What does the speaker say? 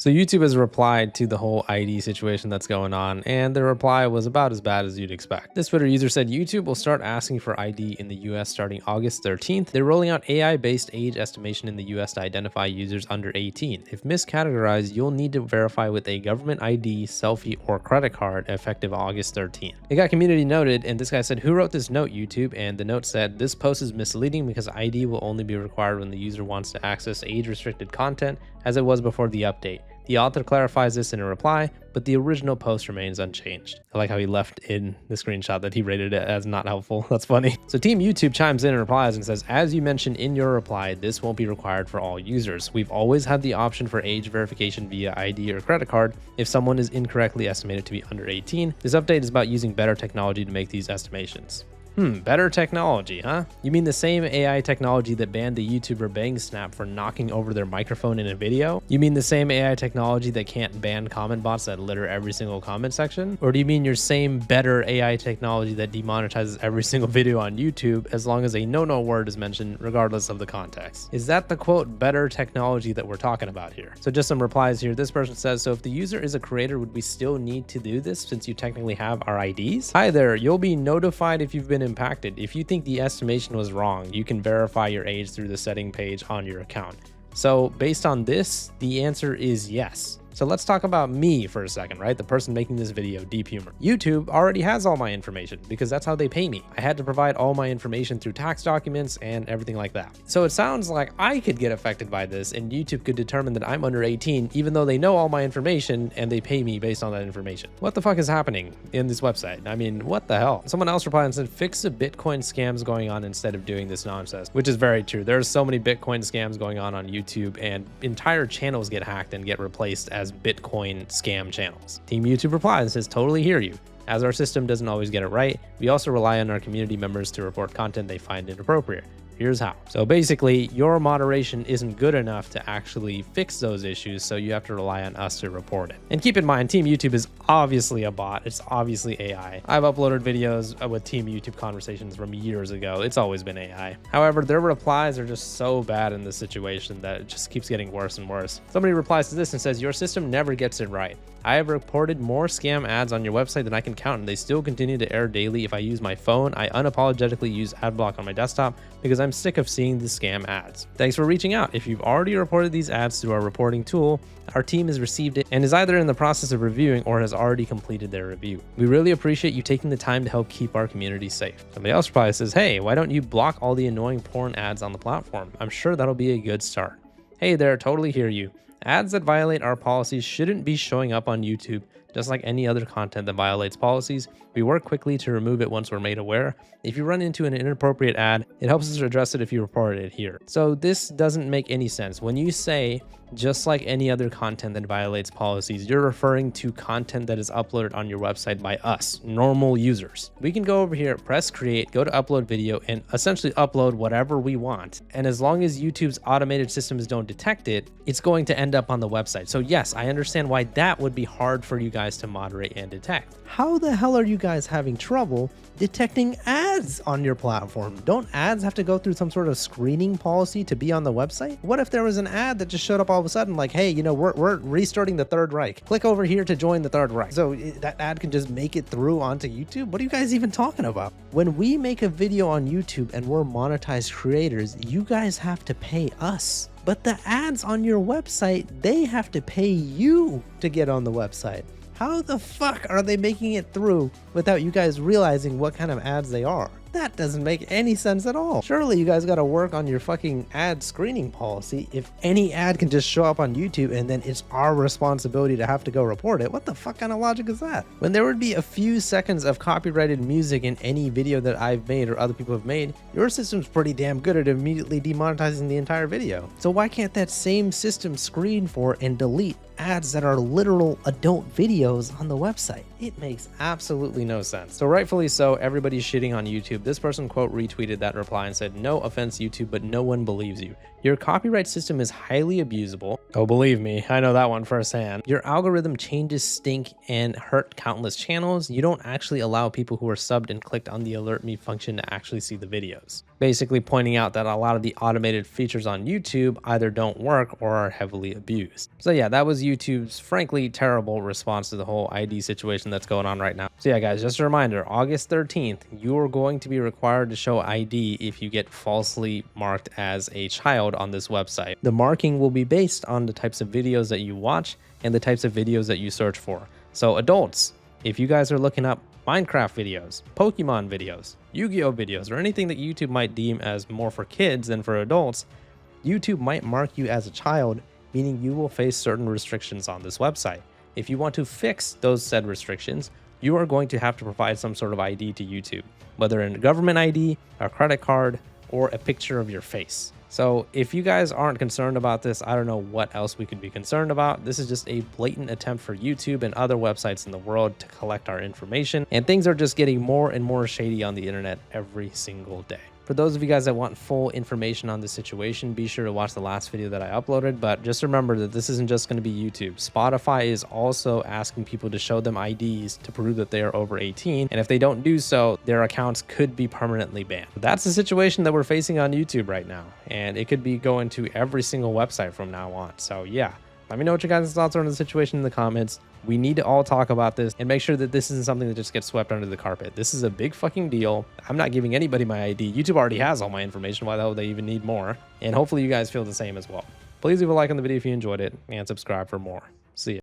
So YouTube has replied to the whole ID situation that's going on, and their reply was about as bad as you'd expect. This Twitter user said YouTube will start asking for ID in the US starting August 13th. They're rolling out AI-based age estimation in the US to identify users under 18. If miscategorized, you'll need to verify with a government ID, selfie, or credit card effective August 13th. It got community noted, and this guy said, "Who wrote this note, YouTube?" And the note said, "This post is misleading because ID will only be required when the user wants to access age-restricted content, as it was before the update. The author clarifies this in a reply, but the original post remains unchanged." I like how he left in the screenshot that he rated it as not helpful. That's funny. So Team YouTube chimes in and replies and says, "As you mentioned in your reply, this won't be required for all users. We've always had the option for age verification via ID or credit card if someone is incorrectly estimated to be under 18. This update is about using better technology to make these estimations." Better technology, huh? You mean the same AI technology that banned the YouTuber BangSnap for knocking over their microphone in a video? You mean the same AI technology that can't ban comment bots that litter every single comment section? Or do you mean your same better AI technology that demonetizes every single video on YouTube as long as a no-no word is mentioned regardless of the context? Is that the quote better technology that we're talking about here? So just some replies here. This person says, "So if the user is a creator, would we still need to do this since you technically have our IDs? Hi there, you'll be notified if you've been impacted. If you think the estimation was wrong, you can verify your age through the setting page on your account." So based on this, the answer is yes. So let's talk about me for a second, right? The person making this video, Deep Humor. YouTube already has all my information because that's how they pay me. I had to provide all my information through tax documents and everything like that. So it sounds like I could get affected by this and YouTube could determine that I'm under 18 even though they know all my information and they pay me based on that information. What the fuck is happening in this website? I mean, what the hell? Someone else replied and said, "Fix the Bitcoin scams going on instead of doing this nonsense," which is very true. There's so many Bitcoin scams going on YouTube, and entire channels get hacked and get replaced as Bitcoin scam channels. Team YouTube replies and says, "Totally hear you. As our system doesn't always get it right, we also rely on our community members to report content they find inappropriate. Here's how." So basically, your moderation isn't good enough to actually fix those issues, so you have to rely on us to report it. And keep in mind, Team YouTube is obviously a bot. It's obviously AI. I've uploaded videos with Team YouTube conversations from years ago. It's always been AI. However, their replies are just so bad in this situation that it just keeps getting worse and worse. Somebody replies to this and says, "Your system never gets it right. I have reported more scam ads on your website than I can count, and they still continue to error daily. If I use my phone, I unapologetically use AdBlock on my desktop because I'm sick of seeing the scam ads. Thanks for reaching out. If you've already reported these ads through our reporting tool, our team has received it and is either in the process of reviewing or has already completed their review. We really appreciate you taking the time to help keep our community safe." Somebody else probably says, "Hey, why don't you block all the annoying porn ads on the platform? I'm sure that'll be a good start." Hey there, totally hear you. Ads that violate our policies shouldn't be showing up on YouTube. Just like any other content that violates policies, we work quickly to remove it once we're made aware. If you run into an inappropriate ad, it helps us address it if you report it here. So this doesn't make any sense. When you say just like any other content that violates policies, you're referring to content that is uploaded on your website by us, normal users. We can go over here, press create, go to upload video, and essentially upload whatever we want. And as long as YouTube's automated systems don't detect it, it's going to end up on the website. So yes, I understand why that would be hard for you guys to moderate and detect. How the hell are you guys having trouble detecting ads on your platform? Don't ads have to go through some sort of screening policy to be on the website? What if there was an ad that just showed up all of a sudden like, "Hey, we're restarting the Third Reich. Click over here to join the Third Reich." So that ad can just make it through onto YouTube? What are you guys even talking about? When we make a video on YouTube and we're monetized creators, you guys have to pay us. But the ads on your website, they have to pay you to get on the website. How the fuck are they making it through without you guys realizing what kind of ads they are? That doesn't make any sense at all. Surely you guys gotta work on your fucking ad screening policy. If any ad can just show up on YouTube and then it's our responsibility to have to go report it, what the fuck kind of logic is that? When there would be a few seconds of copyrighted music in any video that I've made or other people have made, your system's pretty damn good at immediately demonetizing the entire video. So why can't that same system screen for and delete ads that are literal adult videos on the website? It makes absolutely no sense. So rightfully so, everybody's shitting on YouTube YouTube. This person quote retweeted that reply and said, "No offense, YouTube, but no one believes you. Your copyright system is highly abusable." Oh, believe me, I know that one firsthand. "Your algorithm changes stink and hurt countless channels. You don't actually allow people who are subbed and clicked on the alert me function to actually see the videos." Basically pointing out that a lot of the automated features on YouTube either don't work or are heavily abused. So yeah, that was YouTube's frankly terrible response to the whole ID situation that's going on right now. So yeah, guys, just a reminder, August 13th, you're going to be required to show ID if you get falsely marked as a child on this website. The marking will be based on the types of videos that you watch and the types of videos that you search for. So adults, if you guys are looking up Minecraft videos, Pokemon videos, Yu-Gi-Oh videos, or anything that YouTube might deem as more for kids than for adults, YouTube might mark you as a child, meaning you will face certain restrictions on this website. If you want to fix those said restrictions, you are going to have to provide some sort of ID to YouTube, whether a government ID, a credit card, or a picture of your face. So if you guys aren't concerned about this, I don't know what else we could be concerned about. This is just a blatant attempt for YouTube and other websites in the world to collect our information, and things are just getting more and more shady on the internet every single day. For those of you guys that want full information on this situation, be sure to watch the last video that I uploaded, but just remember that this isn't just going to be YouTube. Spotify is also asking people to show them IDs to prove that they are over 18, and if they don't do so, their accounts could be permanently banned. That's the situation that we're facing on YouTube right now, and it could be going to every single website from now on. So yeah, let me know what your guys' thoughts are on the situation in the comments. We need to all talk about this and make sure that this isn't something that just gets swept under the carpet. This is a big fucking deal. I'm not giving anybody my ID. YouTube already has all my information. Why the hell would they even need more? And hopefully you guys feel the same as well. Please leave a like on the video if you enjoyed it and subscribe for more. See ya.